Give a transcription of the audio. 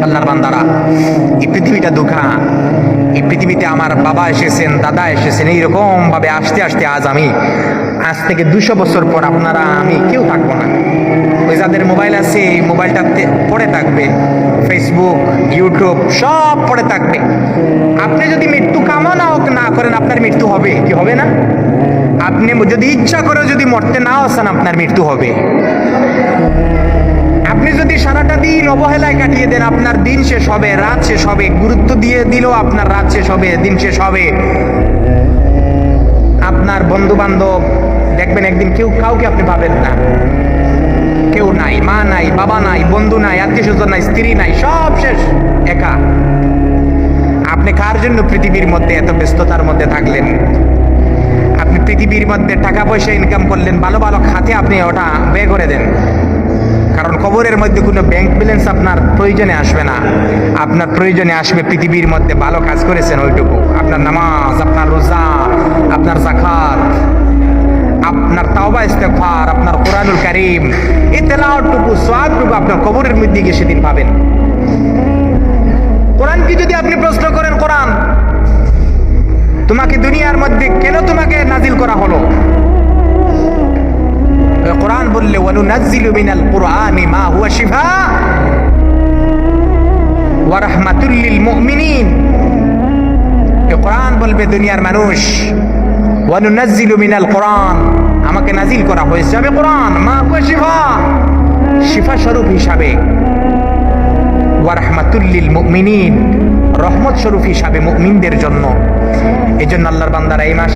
আল্লাহর বান্দারা, এই পৃথিবীটা দুঃখা। এই পৃথিবীতে আমার বাবা এসেছেন, দাদা এসেছেন, এইরকম ভাবে আসতে আসতে আজ থেকে 200 বছর পর আপনারা আমি কেউ থাকবো না। ওই যাদের মোবাইল আছে মোবাইলটা পড়ে থাকবে, ফেসবুক, ইউটিউব সব পড়ে থাকবে। আপনি যদি মৃত্যু কামনা না করেন, আপনার মৃত্যু হবে কি হবে না? আপনি যদি ইচ্ছা করে যদি মরতে নাও চান, আপনার মৃত্যু হবে। আপনি যদি সারাটা দিন অবহেলায় কাটিয়ে দেন, আপনার দিন শেষ হবে, রাত শেষ হবে। গুরুত্ব দিয়ে দিলেও আপনার রাত শেষ হবে, দিন শেষ হবে। আপনার বন্ধু বান্ধব দেখবেন একদিন কাউকে আপনি পাবেন না, কেউ নাই, মা নাই, বাবা নাই, বন্ধু নাই, আত্মীয় স্বজন নাই, স্ত্রী নাই, সব শেষ, একা। আপনি কার জন্য পৃথিবীর মধ্যে এত ব্যস্ততার মধ্যে থাকলেন? আপনি পৃথিবীর মধ্যে টাকা পয়সা ইনকাম করলেন, ভালো ভালো খাতে আপনি ওটা ব্যয় করে দেন, কারণ কবরের মধ্যে কোনো ব্যাংক ব্যালেন্স আপনার প্রয়োজনে আসবে না। আপনার প্রয়োজনে আসবে পৃথিবীর মধ্যে ভালো কাজ করেছেন ওইটুকু, আপনার নামাজ, আপনার রোজা, আপনার যাকাত, আপনার তাওবা ইস্তেগফার, আপনার কোরআনুল কারীম, এই তেলাওয়াতটুকু, সওয়াবটুকু আপনার কবরের মধ্যে গিয়ে সেদিন পাবেন। কোরআনকে যদি আপনি প্রশ্ন করেন, কোরআন তোমাকে দুনিয়ার মধ্যে কেন তোমাকে নাজিল করা হলো? কোরআন বললে ওয়ানুনাজ্জিলু মিনাল কুরআনি মা হুয়া শিফা ওয়া রাহমাতুল লিল মুমিনিন। কোরআন বলবে দুনিয়ার মানুষ, ওয়ানুনাজ্জিলু মিনাল কুরআন, আমাকে নাজিল করা হয়েছে আমি কোরআন, মা হুয়া শিফা, শিফা স্বরূপ হিসাবে, ওয়া রাহমাতুল লিল মুমিনিন, রহমত স্বরূপ হিসাবে মুমিনদের জন্য। এজন্য আল্লাহর বান্দারা এই মাস